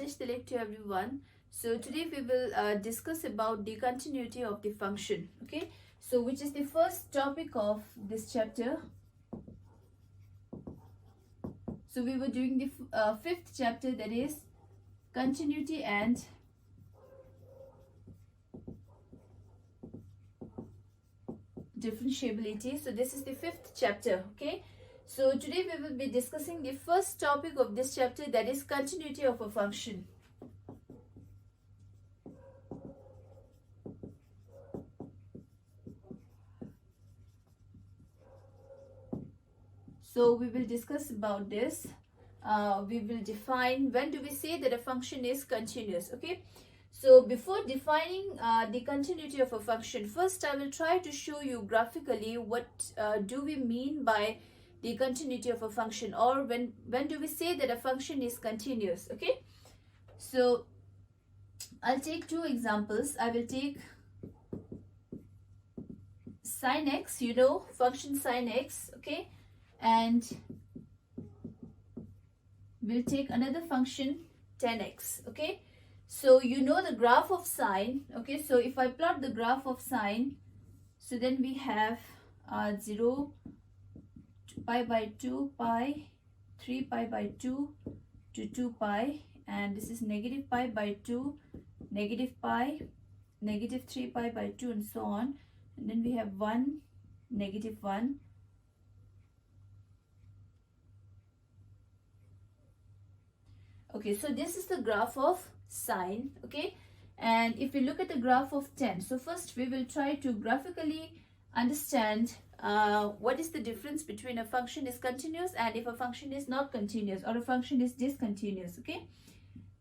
Select to everyone. So today we will discuss about the continuity of the function. Okay, so which is the first topic of this chapter. So we were doing the fifth chapter, that is continuity and differentiability. So this is the fifth chapter. Okay, so today we will be discussing the first topic of this chapter, that is continuity of a function. So we will discuss about this. We will define when do we say that a function is continuous. Okay, so before defining the continuity of a function, first I will try to show you graphically what do we mean by the continuity of a function, or when do we say that a function is continuous. Okay, so I'll take two examples. I will take sine x, you know, function sine x. Okay, and we'll take another function tan x. Okay, so you know the graph of sine. Okay, so if I plot the graph of sine, so then we have 0 pi by 2 pi, 3 pi by 2 to 2 pi, and this is negative pi by 2, negative pi, negative 3 pi by 2, and so on. And then we have 1, negative 1. Okay, so this is the graph of sine. Okay, and if we look at the graph of tan, so first we will try to graphically understand what is the difference between a function is continuous and if a function is not continuous, or a function is discontinuous. Okay,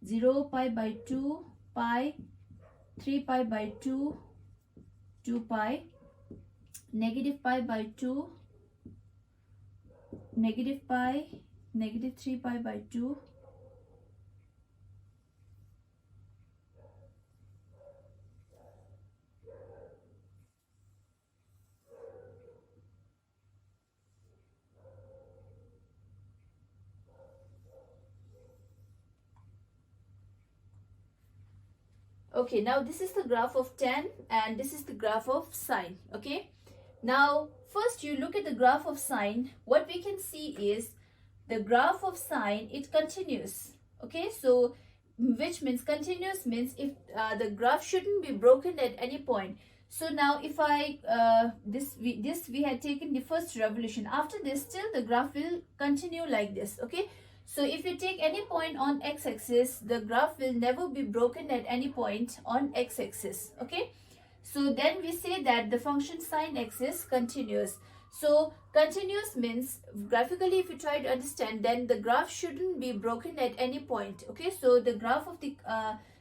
0 pi by 2 pi, 3 pi by 2, 2 pi, negative pi by 2, negative pi, negative 3 pi by 2, okay, now this is the graph of tan and this is the graph of sine. Okay, now first you look at the graph of sine. What we can see is the graph of sine, it continues. Okay, so which means continuous means if the graph shouldn't be broken at any point. So now if I this we had taken the first revolution, after this still the graph will continue like this. Okay, so if you take any point on x-axis, the graph will never be broken at any point on x-axis. Okay, so then we say that the function sine x is continuous. So continuous means graphically, if you try to understand, then the graph shouldn't be broken at any point. Okay, so the graph of the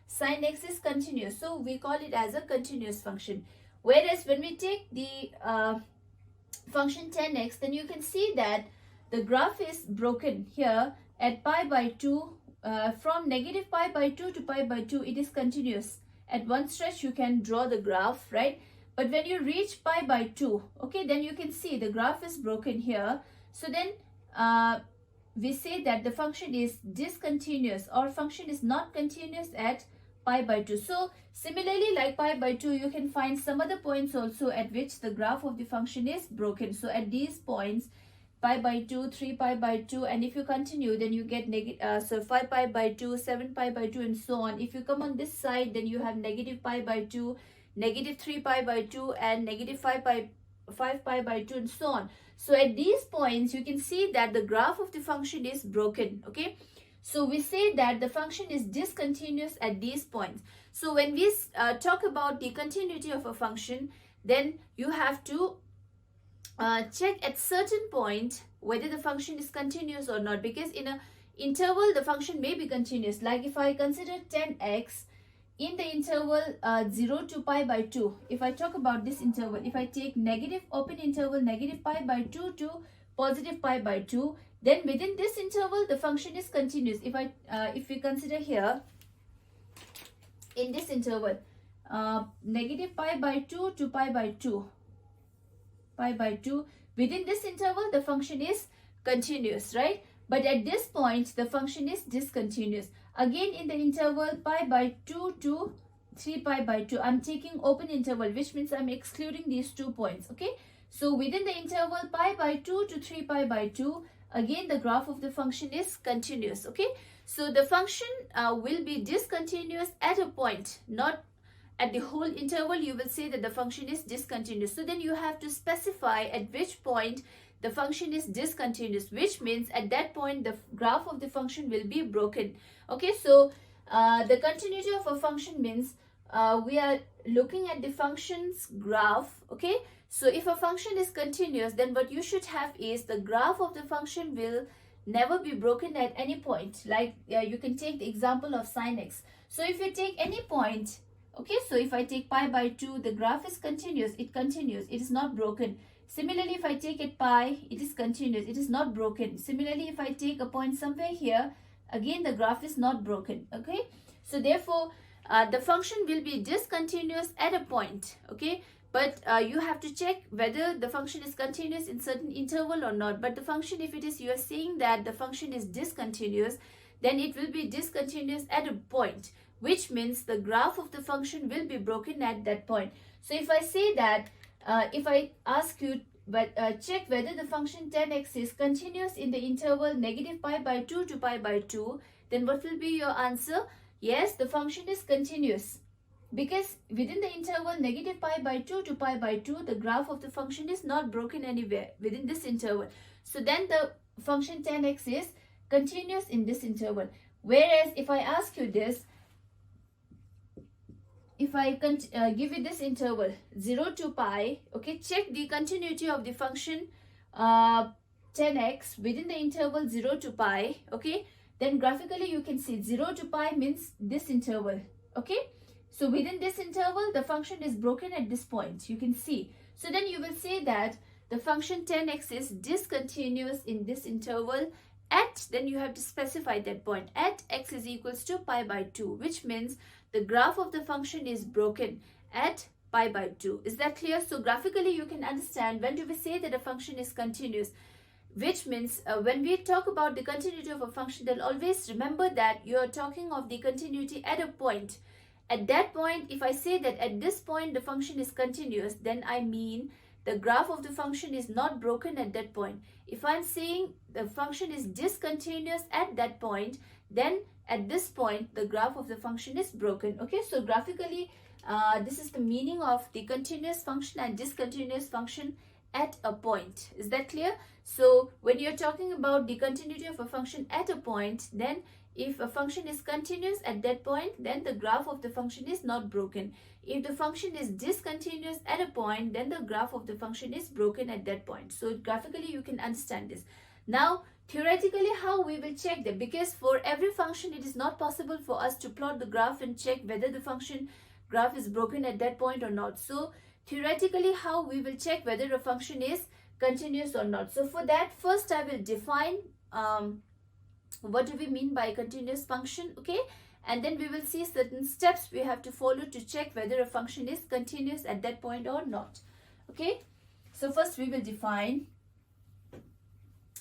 sine x is continuous, so we call it as a continuous function. Whereas when we take the function tan x, then you can see that the graph is broken here at pi by 2, from negative pi by 2 to pi by 2, it is continuous. At one stretch you can draw the graph, right? But when you reach pi by 2, okay, then you can see the graph is broken here. So then we say that the function is discontinuous, or function is not continuous at pi by 2. So similarly, like pi by 2, you can find some other points also at which the graph of the function is broken. So at these points, pi by 2, 3 pi by 2, and if you continue, then you get so 5 pi by 2, 7 pi by 2, and so on. If you come on this side, then you have negative pi by 2, negative 3 pi by 2, and negative 5 pi by 2, and so on. So at these points, you can see that the graph of the function is broken. Okay, so we say that the function is discontinuous at these points. So when we talk about the continuity of a function, then you have to check at certain point whether the function is continuous or not, because in a interval the function may be continuous. Like if I consider tan x in the interval 0 to pi by 2, if I talk about this interval, if I take negative open interval negative pi by 2 to positive pi by 2, then within this interval the function is continuous. If we consider here in this interval negative pi by 2 to pi by 2, within this interval the function is continuous, right? But at this point, the function is discontinuous. Again, in the interval pi by 2 to 3 pi by 2, I'm taking open interval, which means I'm excluding these 2 points, okay? So within the interval pi by 2 to 3 pi by 2, again, the graph of the function is continuous, okay? So the function will be discontinuous at a point, not at the whole interval. You will say that the function is discontinuous. So then you have to specify at which point the function is discontinuous, which means at that point the graph of the function will be broken. Okay, so the continuity of a function means we are looking at the function's graph. Okay, so if a function is continuous, then what you should have is the graph of the function will never be broken at any point. Like you can take the example of sin x. So if you take any point, okay, so if I take pi by 2, the graph is continuous. It continues. It is not broken. Similarly, if I take it pi, it is continuous. It is not broken. Similarly, if I take a point somewhere here, again, the graph is not broken. Okay. So therefore, the function will be discontinuous at a point. Okay. But you have to check whether the function is continuous in certain interval or not. But the function, if it is, you are saying that the function is discontinuous, then it will be discontinuous at a point, which means the graph of the function will be broken at that point. So if I say that, if I ask you, check whether the function 10x is continuous in the interval negative pi by 2 to pi by 2, then what will be your answer? Yes, the function is continuous. Because within the interval negative pi by 2 to pi by 2, the graph of the function is not broken anywhere within this interval. So then the function 10x is continuous in this interval. Whereas if I ask you this, if I give you this interval 0 to pi, okay, check the continuity of the function 10x within the interval 0 to pi, okay, then graphically you can see 0 to pi means this interval, okay. So within this interval, the function is broken at this point, you can see. So then you will say that the function 10x is discontinuous in this interval at, then you have to specify that point, at x is equals to pi by 2, which means the graph of the function is broken at pi by 2. Is that clear? So graphically you can understand when do we say that a function is continuous, which means when we talk about the continuity of a function, then always remember that you are talking of the continuity at a point. At that point, if I say that at this point the function is continuous, then I mean the graph of the function is not broken at that point. If I'm saying the function is discontinuous at that point, then at this point the graph of the function is broken. Okay, so graphically this is the meaning of the continuous function and discontinuous function at a point. Is that clear? So when you're talking about the continuity of a function at a point, then if a function is continuous at that point, then the graph of the function is not broken. If the function is discontinuous at a point, then the graph of the function is broken at that point. So graphically you can understand this. Now theoretically, how we will check that? Because for every function it is not possible for us to plot the graph and check whether the function graph is broken at that point or not. So theoretically, how we will check whether a function is continuous or not? So for that, first I will define what do we mean by continuous function, okay, and then we will see certain steps we have to follow to check whether a function is continuous at that point or not. Okay, so first we will define.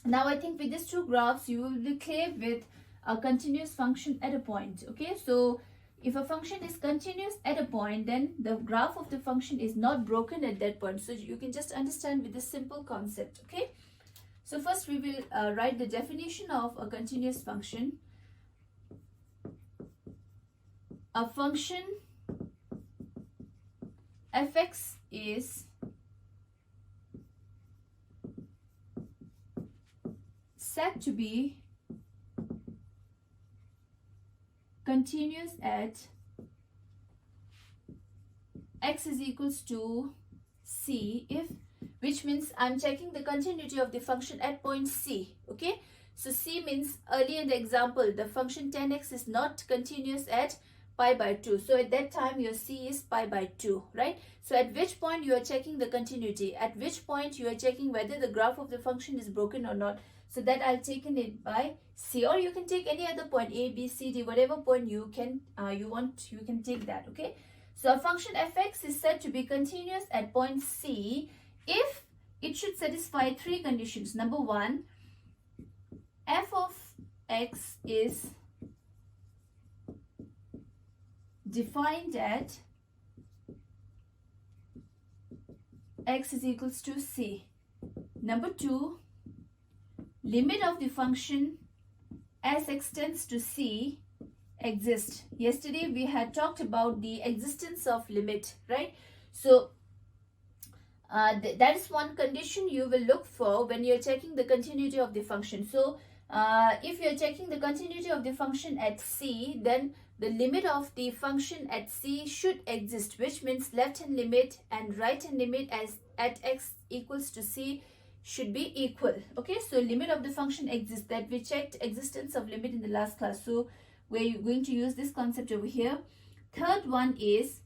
Now I think with these two graphs you will be clear with a continuous function at a point. Okay, so if a function is continuous at a point, then the graph of the function is not broken at that point. So you can just understand with this simple concept. Okay, so first we will write the definition of a continuous function. A function fx is said to be continuous at x is equals to c if, which means I'm checking the continuity of the function at point c. Okay, so c means earlier in the example the function 10x is not continuous at pi by 2, so at that time your c is pi by 2, right? So at which point you are checking the continuity, at which point you are checking whether the graph of the function is broken or not. So that I'll taken it by c, or you can take any other point, a, b, c, d, whatever point you can you can take that. Okay, so a function fx is said to be continuous at point c if it should satisfy three conditions. Number one, f of x is defined at x is equals to c. Number 2, limit of the function as x tends to c exists. Yesterday we had talked about the existence of limit, right? So that is one condition you will look for when you're checking the continuity of the function. So if you're checking the continuity of the function at c, then the limit of the function at c should exist, which means left hand limit and right hand limit as at x equals to c should be equal. Okay, so limit of the function exists, that we checked existence of limit in the last class. So we're going to use this concept over here. Third one is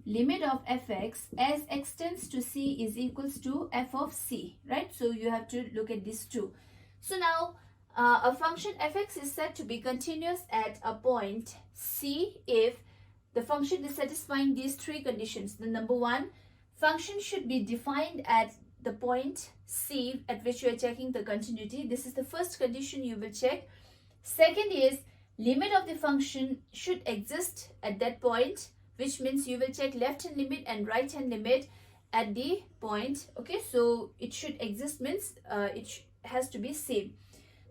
limit of fx as x tends to c is equals to f of c, right? So you have to look at these two. So now a function fx is said to be continuous at a point c if the function is satisfying these three conditions. The number 1, function should be defined at the point c at which you are checking the continuity. This is the first condition you will check. Second is limit of the function should exist at that point, which means you will check left hand limit and right hand limit at the point. Okay, so it should exist means it has to be same.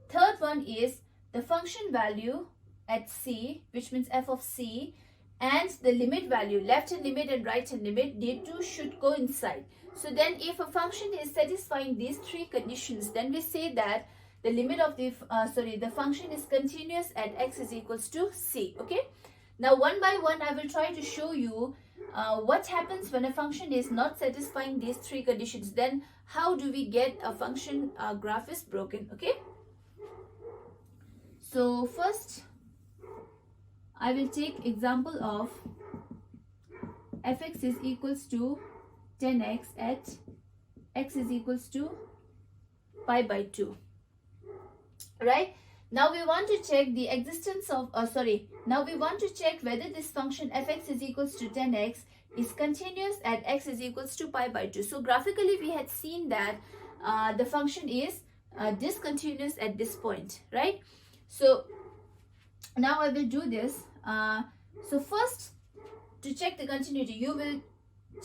Third one is the function value at c, which means f of c, and the limit value, left hand limit and right hand limit, they two should coincide. So then if a function is satisfying these three conditions, then we say that the limit of the the function is continuous at x is equals to c. Okay, now one by one I will try to show you what happens when a function is not satisfying these three conditions. Then how do we get a function graph is broken? Okay, so first I will take example of fx is equals to 10x at x is equals to pi by 2. Right, now we want to check the existence of now we want to check whether this function fx is equals to 10x is continuous at x is equals to pi by 2. So graphically we had seen that the function is discontinuous at this point, right? So now I will do this. So first, to check the continuity, you will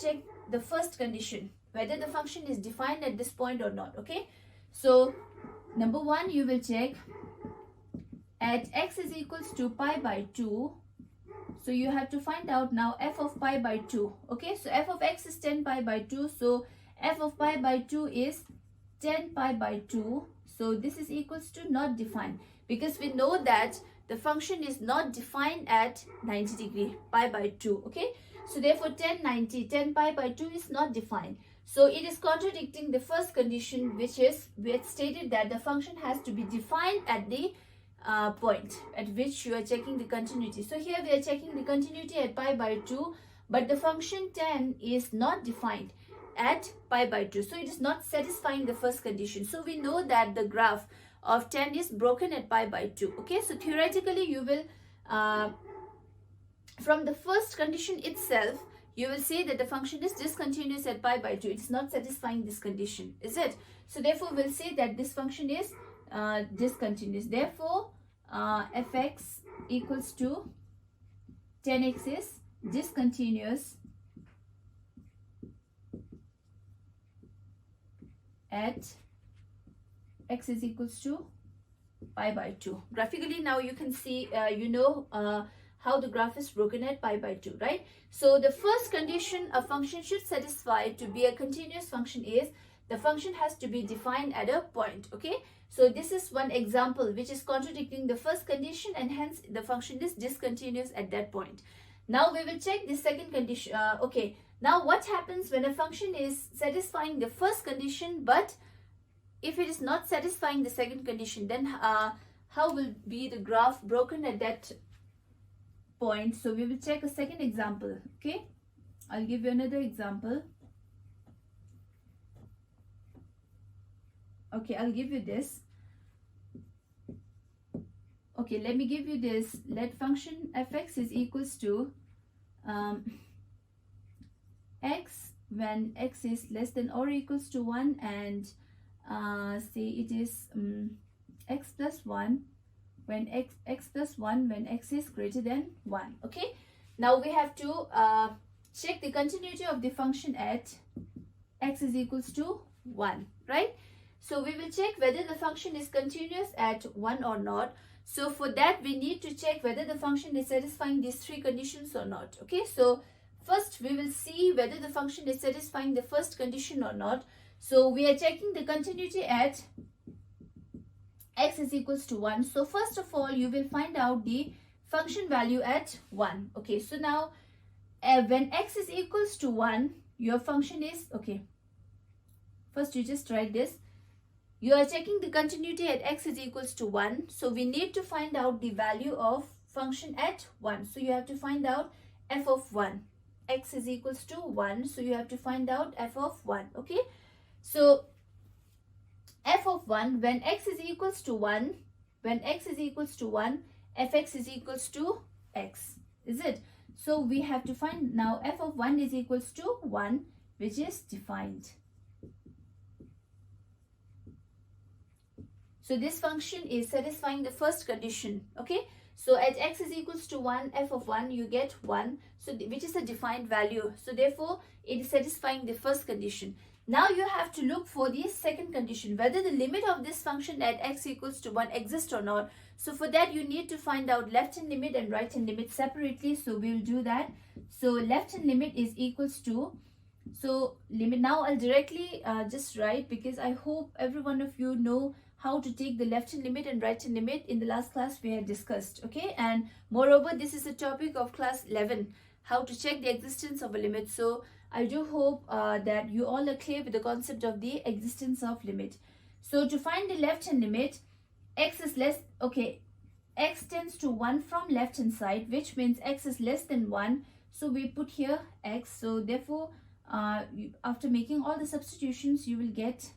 check the first condition, whether the function is defined at this point or not. Okay, so number 1, you will check at x is equals to pi by 2. So you have to find out now f of pi by 2. Okay, so f of x is 10 pi by 2. So f of pi by 2 is 10 pi by 2. So this is equals to not defined, because we know that the function is not defined at 90 degree, pi by 2. Okay, so therefore 10 pi by 2 is not defined. So it is contradicting the first condition, which is we had stated that the function has to be defined at the point at which you are checking the continuity. So here we are checking the continuity at pi by 2, but the function 10 is not defined at pi by 2. So it is not satisfying the first condition. So we know that the graph of 10 is broken at pi by 2. Okay, so theoretically you will from the first condition itself, you will say that the function is discontinuous at pi by 2. It is not satisfying this condition, is it? So therefore we'll say that this function is discontinuous. Therefore fx equals to 10x is discontinuous at x is equals to pi by 2. Graphically now you can see how the graph is broken at pi by 2, right? So the first condition a function should satisfy to be a continuous function is the function has to be defined at a point. Okay, so this is one example which is contradicting the first condition, and hence the function is discontinuous at that point. Now we will check the second condition. Okay, now what happens when a function is satisfying the first condition, but if it is not satisfying the second condition, then how will be the graph broken at that point? So we will check a second example. Okay, I'll give you another example. Okay, I'll give you this. Okay, let me give you this. Let function fx is equals to x when x is less than or equals to 1 and say it is x plus 1 when x plus 1 when x is greater than 1. Okay, now we have to check the continuity of the function at x is equals to 1, right? So we will check whether the function is continuous at 1 or not. So for that we need to check whether the function is satisfying these three conditions or not. Okay, so first we will see whether the function is satisfying the first condition or not. So we are checking the continuity at x is equals to 1. So first of all you will find out the function value at 1. Okay, so now when x is equals to 1, your function is, okay, first you just write this. You are checking the continuity at x is equals to 1. So we need to find out the value of function at 1. So you have to find out f of 1. X is equals to 1. So you have to find out f of 1. Okay. So f of 1 when x is equals to 1, when x is equals to 1, fx is equals to x. Is it? So we have to find now f of 1 is equals to 1, which is defined. So this function is satisfying the first condition. Okay, so at x is equals to 1, f of 1 you get 1, so which is a defined value. So therefore it is satisfying the first condition. Now you have to look for the second condition, whether the limit of this function at x equals to 1 exists or not. So for that you need to find out left hand limit and right hand limit separately. So we will do that. So left hand limit is equals to, so limit, now I'll directly just write, because I hope every one of you know how to take the left hand limit and right hand limit. In the last class we had discussed. Okay, and moreover this is a topic of class 11, how to check the existence of a limit. So I do hope that you all are clear with the concept of the existence of limit. So to find the left hand limit, x is less, okay, x tends to 1 from left hand side, which means x is less than 1. So we put here x. So therefore after making all the substitutions you will get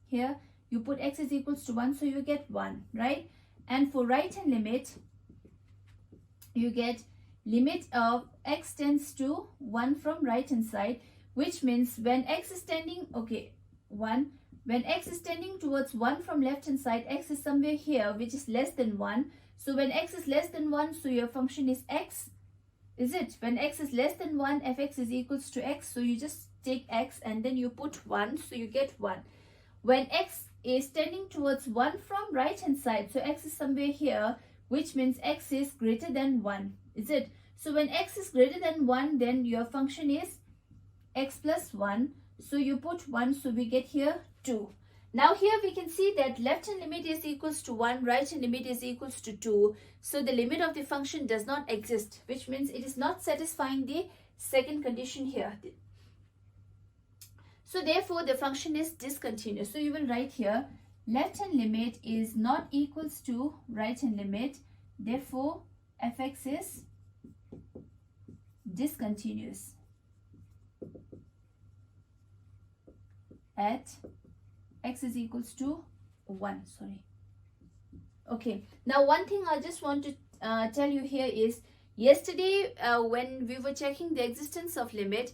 here, you put x is equals to 1, so you get 1, right? And for right hand limit you get limit of x tends to 1 from right hand side, which means when x is tending, okay, 1, when x is tending towards 1 from left hand side, x is somewhere here which is less than 1. So when x is less than 1, so your function is x. Is it? When x is less than 1, fx is equals to x. So you just take x and then you put 1, so you get 1. When x is tending towards 1 from right hand side, so x is somewhere here, which means x is greater than 1. Is it? So when x is greater than 1, then your function is x plus 1. So you put 1, so we get here 2. Now here we can see that left hand limit is equals to 1, right hand limit is equals to 2. So the limit of the function does not exist, which means it is not satisfying the second condition here. So therefore the function is discontinuous. So you will write here left hand limit is not equals to right hand limit. Therefore fx is discontinuous at x is equals to 1. Sorry. Okay. Now one thing I just want to tell you here is, yesterday when we were checking the existence of limit,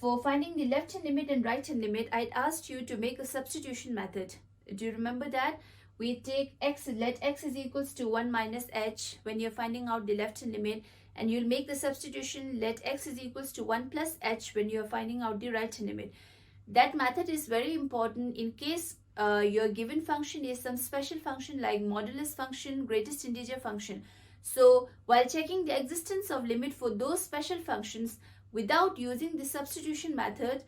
for finding the left hand limit and right hand limit, I asked you to make a substitution method. Do you remember that? We take x, let x is equals to 1 minus h when you're finding out the left hand limit, and you'll make the substitution let x is equals to 1 plus h when you're finding out the right hand limit. That method is very important in case your given function is some special function like modulus function, greatest integer function. So while checking the existence of limit for those special functions, without using the substitution method,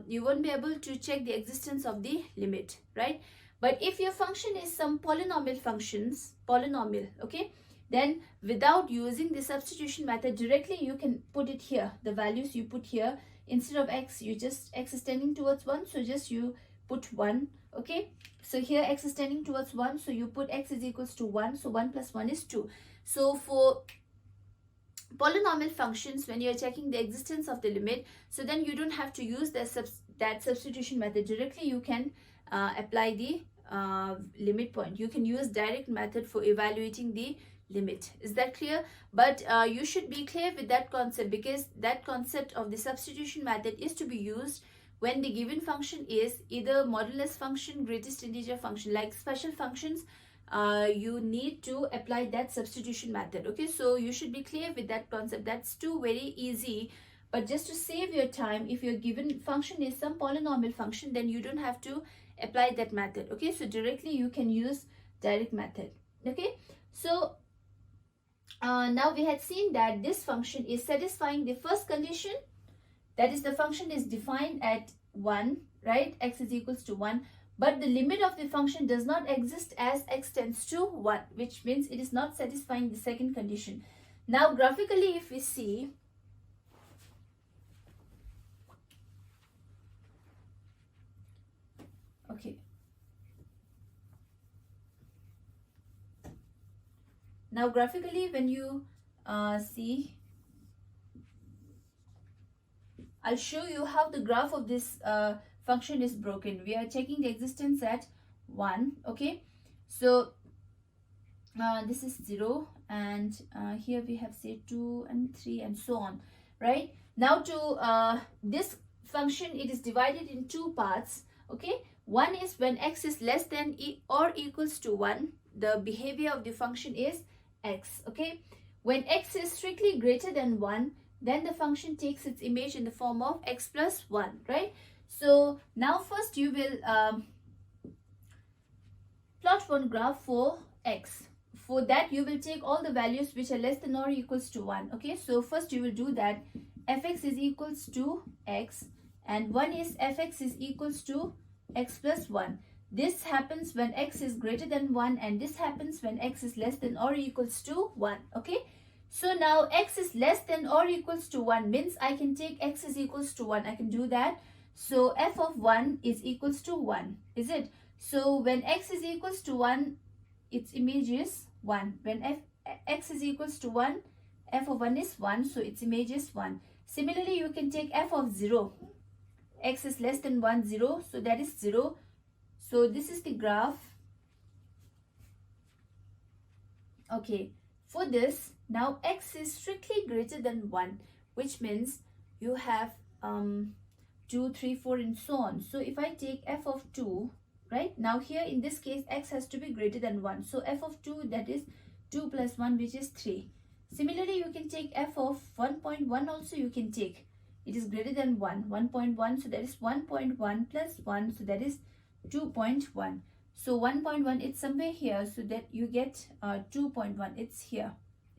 you won't be able to check the existence of the limit, right? But if your function is some polynomial functions, polynomial, okay, then without using the substitution method, directly you can put it here. The values you put here, instead of x, you just, x is tending towards 1, so just you put 1, okay? So here x is tending towards 1, so you put x is equals to 1, so 1 plus 1 is 2. So for polynomial functions, when you're checking the existence of the limit, so then you don't have to use that substitution method. Directly you can apply the limit point. You can use direct method for evaluating the limit. Is that clear? But you should be clear with that concept, because that concept of the substitution method is to be used when the given function is either modulus function, greatest integer function. Like special functions, you need to apply that substitution method. Okay, so you should be clear with that concept. That's too very easy. But just to save your time, if your given function is some polynomial function, then you don't have to apply that method. Okay, so directly you can use direct method. Okay, so now we had seen that this function is satisfying the first condition, that is the function is defined at 1, right? X is equals to 1, but the limit of the function does not exist as x tends to 1, which means it is not satisfying the second condition. Now graphically, if we see, okay, now graphically when you see, I'll show you how the graph of this function is broken. We are checking the existence at 1. Okay, so this is 0, and here we have say 2 and 3 and so on, right? Now to this function, it is divided in two parts. Okay, one is when x is less than or equals to 1, the behavior of the function is x. Okay, when x is strictly greater than 1, then the function takes its image in the form of x plus 1, right? So now first you will plot one graph for x. For that you will take all the values which are less than or equals to 1. Okay, so first you will do that fx is equals to x, and one is fx is equals to x plus 1. This happens when x is greater than 1, and this happens when x is less than or equals to 1. Okay, so now x is less than or equals to 1 means I can take x is equals to 1. I can do that. So f of 1 is equals to 1, is it? So when x is equals to 1, its image is 1. When x is equals to 1, f of 1 is 1, so its image is 1. Similarly, you can take f of 0. X is less than 1, 0, so that is 0. So this is the graph. Okay, for this, now x is strictly greater than 1, which means you have 2, 3, 4 and so on. So if I take f of 2, right, now here in this case x has to be greater than 1, so f of 2, that is 2 plus 1, which is 3. Similarly, you can take f of 1.1 also, you can take, it is greater than 1, 1.1, so that is 1.1 plus 1, so that is 2.1. So 1.1, it's somewhere here, so that you get 2.1, it's here,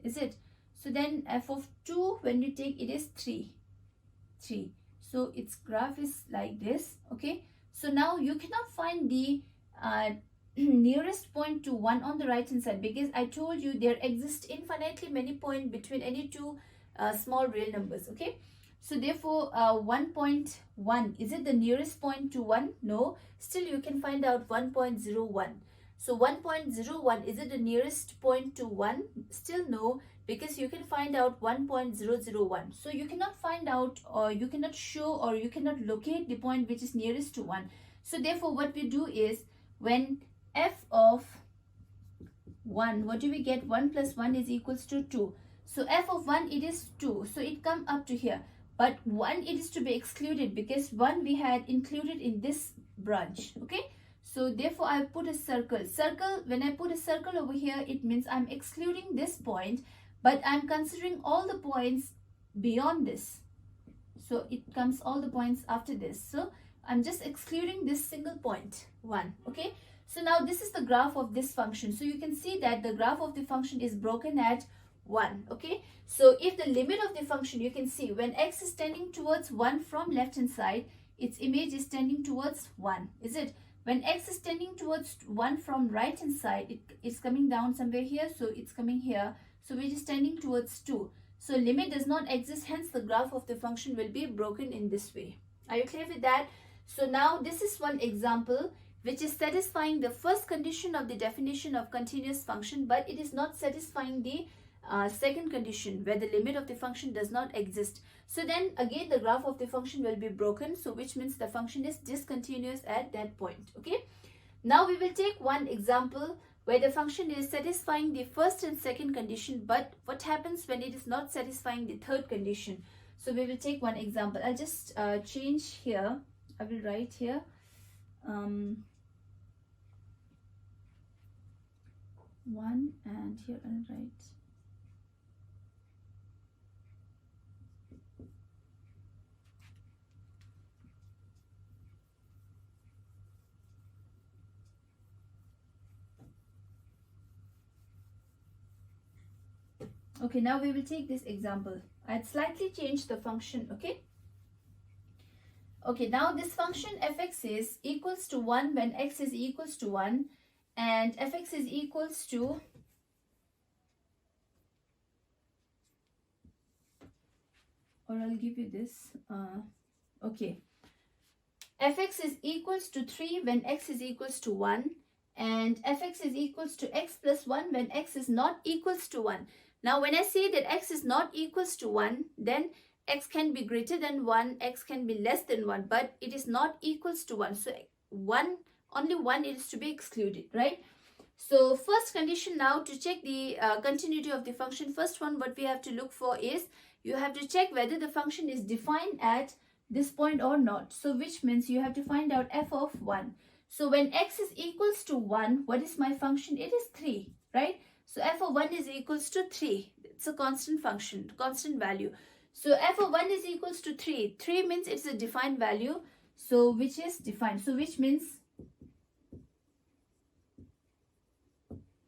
is it? So then f of 2, when you take, it is 3. So its graph is like this. Okay, so now you cannot find the nearest point to 1 on the right hand side, because I told you there exist infinitely many points between any two small real numbers. Okay, so therefore 1.1, is it the nearest point to 1? No, still you can find out 1.01. So 1.01, is it the nearest point to 1? Still no, because you can find out 1.001. So you cannot find out, or you cannot show, or you cannot locate the point which is nearest to 1. So therefore what we do is, when f of 1, what do we get? 1 plus 1 is equals to 2. So f of 1, it is 2, so it come up to here. But 1, it is to be excluded, because 1 we had included in this branch. Okay, so therefore I put a circle. When I put a circle over here, it means I'm excluding this point, but I'm considering all the points beyond this. So it comes all the points after this. So I'm just excluding this single point, 1. Okay, so now this is the graph of this function. So you can see that the graph of the function is broken at 1. Okay, so if the limit of the function, you can see when x is tending towards 1 from left hand side, its image is tending towards 1, is it? When x is tending towards 1 from right hand side, it is coming down somewhere here, so it's coming here, so which is tending towards 2. So limit does not exist, hence the graph of the function will be broken in this way. Are you clear with that? So now this is one example which is satisfying the first condition of the definition of continuous function, but it is not satisfying the second condition, where the limit of the function does not exist. So then again the graph of the function will be broken, so which means the function is discontinuous at that point. Okay, now we will take one example where the function is satisfying the first and second condition, but what happens when it is not satisfying the third condition? So we will take one example. I'll just change here I will write here 1, and here I'll write okay. Now we will take this example. I'd slightly change the function. Okay, now this function fx is equals to 1 when x is equals to 1, and fx is equals to or I'll give you this okay, fx is equals to 3 when x is equals to 1, and fx is equals to x plus 1 when x is not equals to 1. Now when I say that x is not equals to 1, then x can be greater than 1, x can be less than 1, but it is not equals to 1. So only 1 is to be excluded, right? So first condition now to check the continuity of the function, first one what we have to look for is you have to check whether the function is defined at this point or not. So which means you have to find out f of 1. So when x is equals to 1, what is my function? It is 3, right? So f of 1 is equals to 3. It's a constant function, constant value. So f of 1 is equals to 3. 3 means it's a defined value. So which is defined. So which means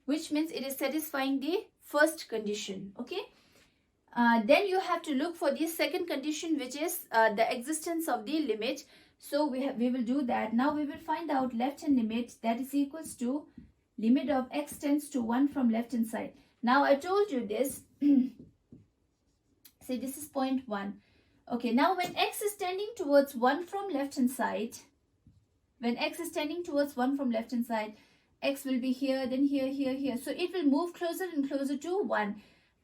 it is satisfying the first condition. Okay. Then you have to look for the second condition, which is the existence of the limit. So we will do that. Now we will find out left hand limit, that is equals to limit of x tends to 1 from left hand side. Now I told you this. Say this is point 1. Okay, now when x is tending towards 1 from left hand side, x will be here, then here, here, here. So it will move closer and closer to 1.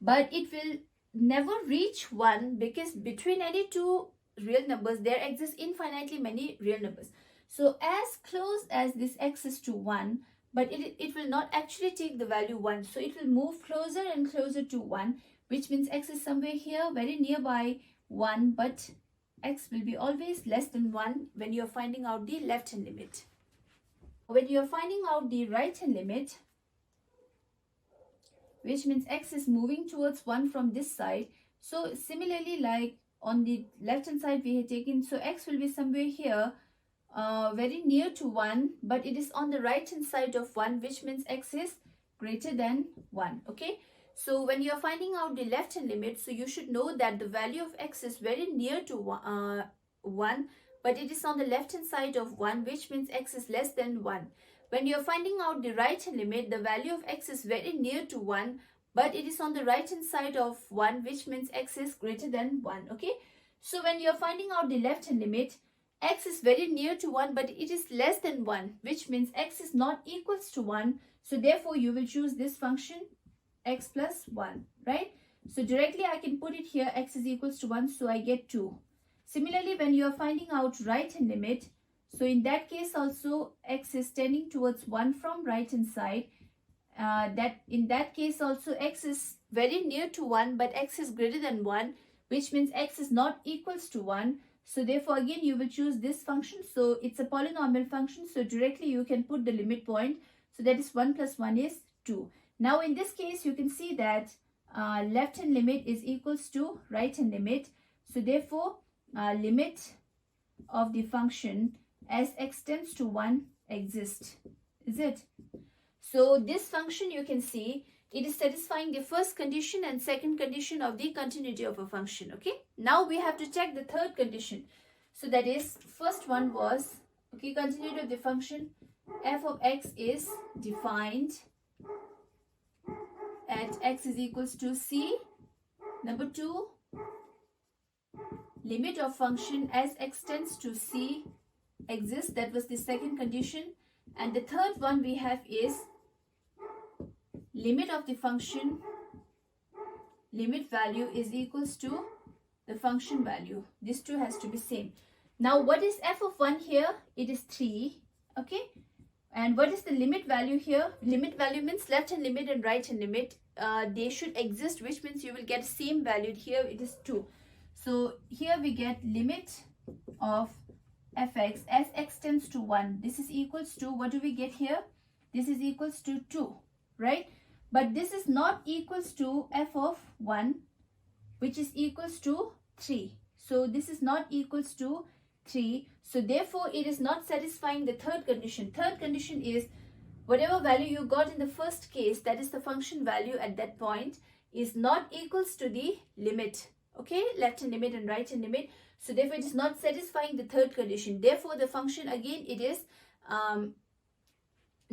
But it will never reach 1 because between any two real numbers, there exist infinitely many real numbers. So as close as this x is to 1, but it will not actually take the value 1. So it will move closer and closer to 1, which means x is somewhere here, very nearby 1, but x will be always less than 1 when you are finding out the left hand limit. When you are finding out the right hand limit, which means x is moving towards 1 from this side. So similarly, like on the left hand side we have taken, so x will be somewhere here, very near to 1, but it is on the right hand side of 1, which means x is greater than 1. Okay. So when you are finding out the left hand limit, so you should know that the value of x is very near to 1, but it is on the left hand side of 1, which means x is less than 1. When you are finding out the right hand limit, the value of x is very near to 1, but it is on the right hand side of 1, which means x is greater than 1. Okay. So when you are finding out the left hand limit, x is very near to 1, but it is less than 1, which means x is not equals to 1. So therefore you will choose this function x plus 1, right? So directly I can put it here, x is equals to 1, so I get 2. Similarly, when you are finding out right hand limit, so in that case also x is tending towards 1 from right hand side. In that case also x is very near to 1, but x is greater than 1, which means x is not equals to 1. So therefore again you will choose this function. So it's a polynomial function, so directly you can put the limit point. So that is 1 plus 1 is 2. Now in this case you can see that left hand limit is equals to right hand limit. So therefore limit of the function as x tends to 1 exists. Is it? So this function, you can see it is satisfying the first condition and second condition of the continuity of a function. Okay. Now we have to check the third condition. So that is, first one was, okay, continuity of the function f of x is defined at x is equals to c. Number 2, limit of function as x tends to c exists. That was the second condition. And the third one we have is limit of the function, limit value is equals to the function value. These two has to be same. Now what is f of 1 here? It is 3. Okay. And what is the limit value here? Limit value means left hand limit and right hand limit. They should exist, which means you will get same value. Here it is 2. So here we get limit of fx as x tends to 1, this is equals to, what do we get here? This is equals to 2, right? But this is not equals to f of 1, which is equals to 3. So this is not equals to 3. So therefore, it is not satisfying the third condition. Third condition is whatever value you got in the first case, that is the function value at that point, is not equals to the limit. Okay, left hand limit and right hand limit. So therefore, it is not satisfying the third condition. Therefore, the function again, it is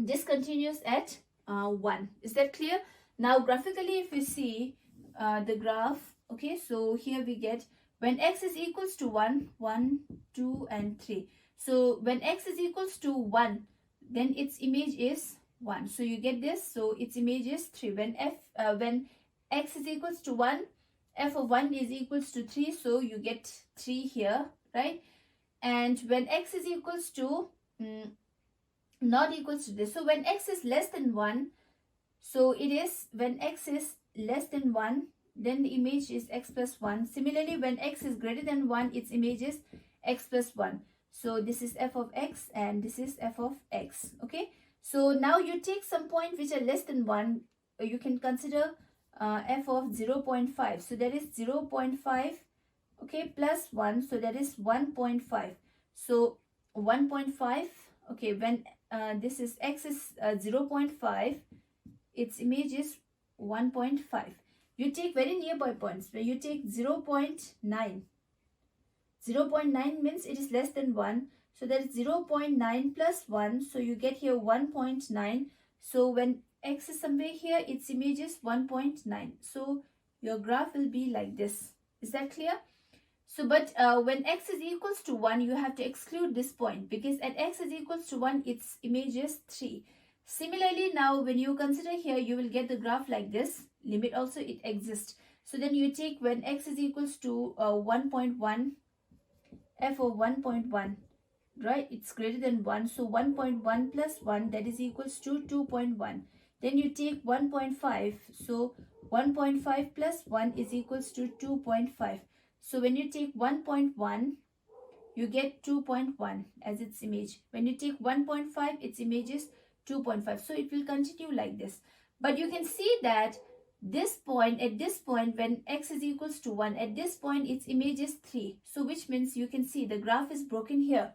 discontinuous at 1. Is that clear? Now, graphically, if we see the graph, okay, so here we get when x is equals to 1, 1, 2, and 3. So when x is equals to 1, then its image is 1. So you get this. So its image is 3. When x is equals to 1, f of 1 is equals to 3. So you get 3 here, right? And when x is equals to not equals to this. So when x is less than 1, so it is when x is less than 1, then the image is x plus 1. Similarly, when x is greater than 1, its image is x plus 1. So this is f of x and this is f of x. Okay. So now you take some point which are less than 1. You can consider f of 0.5. So that is 0.5. Okay, plus 1. So that is 1.5. So 1.5. Okay, when this is x is 0.5, its image is 1.5. You take very nearby points where you take 0.9. 0.9 means it is less than 1. So that is 0.9 plus 1. So you get here 1.9. So when x is somewhere here, its image is 1.9. So your graph will be like this. Is that clear? So but when x is equals to 1, you have to exclude this point because at x is equals to 1, its image is 3. Similarly, now when you consider here, you will get the graph like this. Limit also it exists. So then you take when x is equals to 1.1, f of 1.1, right? It's greater than 1. So 1.1 plus 1, that is equals to 2.1. Then you take 1.5. So 1.5 plus 1 is equals to 2.5. So when you take 1.1, you get 2.1 as its image. When you take 1.5, its image is 2.5. So it will continue like this. But you can see that this point, at this point, when x is equals to 1, at this point, its image is 3. So which means you can see the graph is broken here.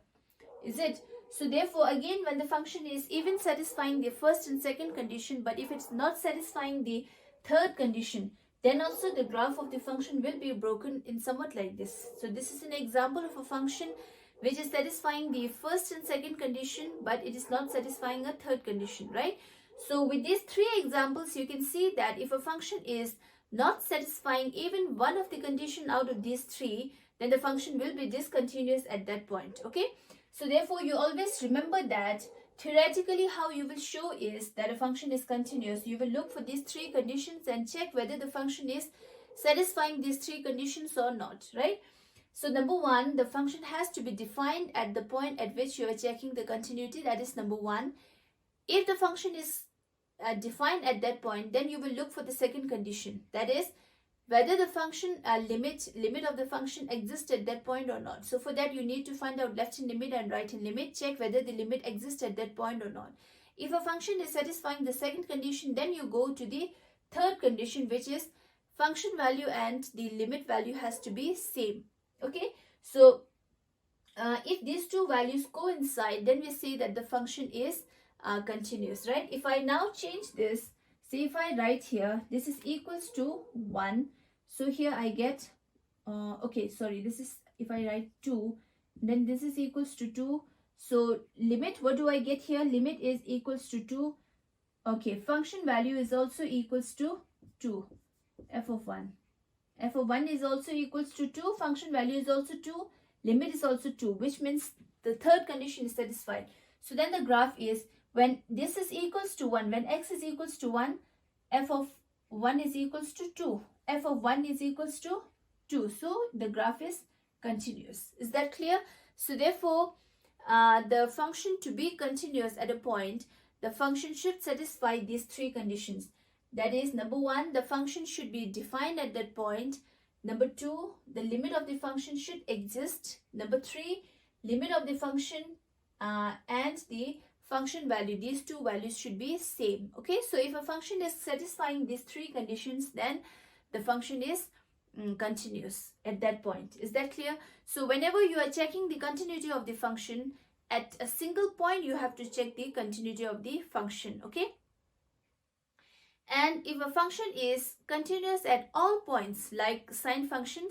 Is it? So therefore, again, when the function is even satisfying the first and second condition, but if it's not satisfying the third condition, then also the graph of the function will be broken in somewhat like this. So this is an example of a function which is satisfying the first and second condition, but it is not satisfying a third condition, right? So with these three examples, you can see that if a function is not satisfying even one of the condition out of these three, then the function will be discontinuous at that point, okay? So therefore, you always remember that theoretically how you will show is that a function is continuous. You will look for these three conditions and check whether the function is satisfying these three conditions or not, right? So number one, the function has to be defined at the point at which you are checking the continuity. That is number one. If the function is defined at that point, then you will look for the second condition. That is whether the function limit of the function exists at that point or not. So for that, you need to find out left hand limit and right hand limit. Check whether the limit exists at that point or not. If a function is satisfying the second condition, then you go to the third condition, which is function value and the limit value has to be same. Okay, so if these two values coincide, then we say that the function is continuous, right? If I now change this, say if I write here, this is equals to 1. So here I get, this is, if I write 2, then this is equals to 2. So limit, what do I get here? Limit is equals to 2. Okay, function value is also equals to 2, f of 1. F of 1 is also equals to 2. Function value is also 2. Limit is also 2, which means the third condition is satisfied. So then the graph is when this is equals to 1, when x is equals to 1, f of 1 is equals to 2. F of 1 is equals to 2. So the graph is continuous. Is that clear? So therefore, the function to be continuous at a point, the function should satisfy these three conditions. That is, number one, the function should be defined at that point. Number two, the limit of the function should exist. Number three, limit of the function and the function value, these two values should be same. Okay, so if a function is satisfying these three conditions, then the function is continuous at that point. Is that clear? So whenever you are checking the continuity of the function, at a single point you have to check the continuity of the function. Okay, and if a function is continuous at all points, like sine function,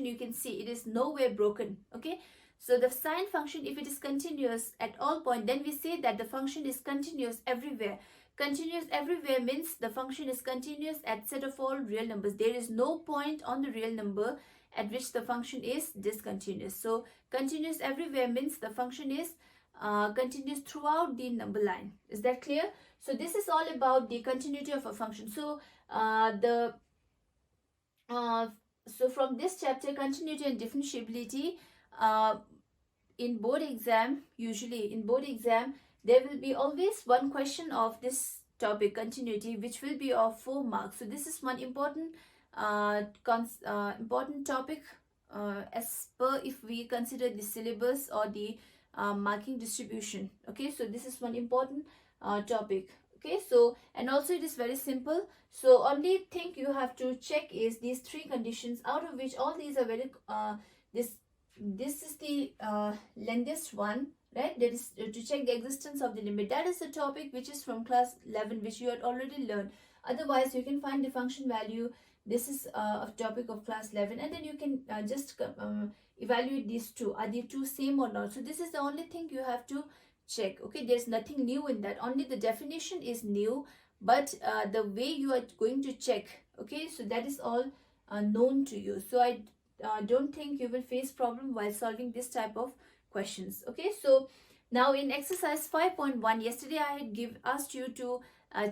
you can see it is nowhere broken. Okay, so the sine function, if it is continuous at all points, then we say that the function is continuous everywhere. Continuous everywhere means the function is continuous at set of all real numbers. There is no point on the real number at which the function is discontinuous. So continuous everywhere means the function is continuous throughout the number line. Is that clear? So this is all about the continuity of a function. So so from this chapter, continuity and differentiability, in board exam, usually in board exam, there will be always one question of this topic, continuity, which will be of 4 marks. So this is one important important topic as per if we consider the syllabus or the marking distribution. Okay, so this is one important topic. Okay, so and also it is very simple. So only thing you have to check is these 3 conditions, out of which all these are very this is the lengthiest one, right? That is to check the existence of the limit. That is the topic which is from class 11, which you had already learned. Otherwise you can find the function value. This is a topic of class 11, and then you can just evaluate these two. Are the two same or not? So this is the only thing you have to check. Okay, there's nothing new in that. Only the definition is new, but the way you are going to check, okay, so that is all known to you. So I don't think you will face problem while solving this type of questions. Okay, so now in exercise 5.1, yesterday I had asked you to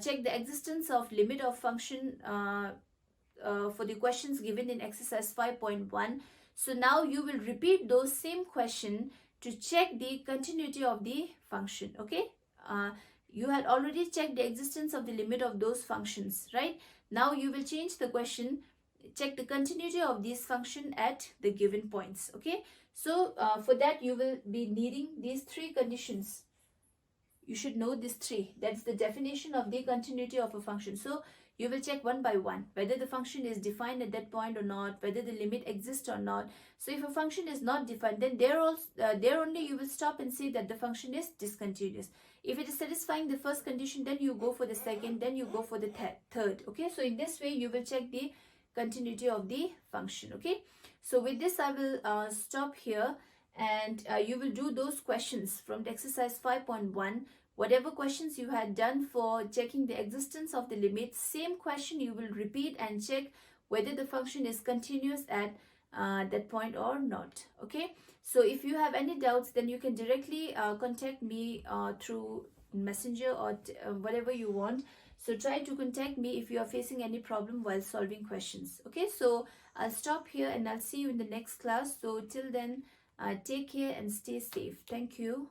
check the existence of limit of function for the questions given in exercise 5.1. So now you will repeat those same question to check the continuity of the function. Okay, you had already checked the existence of the limit of those functions, right? Now you will change the question, check the continuity of this function at the given points. Okay, so for that you will be needing these 3 conditions. You should know these 3. That's the definition of the continuity of a function. So you will check one by one whether the function is defined at that point or not, whether the limit exists or not. So if a function is not defined, then there only you will stop and say that the function is discontinuous. If it is satisfying the first condition, then you go for the second, then you go for the third. Okay, so in this way you will check the continuity of the function. Okay, so with this I will stop here, and you will do those questions from the exercise 5.1. Whatever questions you had done for checking the existence of the limit, same question you will repeat and check whether the function is continuous at that point or not. Okay, so if you have any doubts, then you can directly contact me through messenger or whatever you want. So try to contact me if you are facing any problem while solving questions. Okay, so I'll stop here and I'll see you in the next class. So till then, take care and stay safe. Thank you.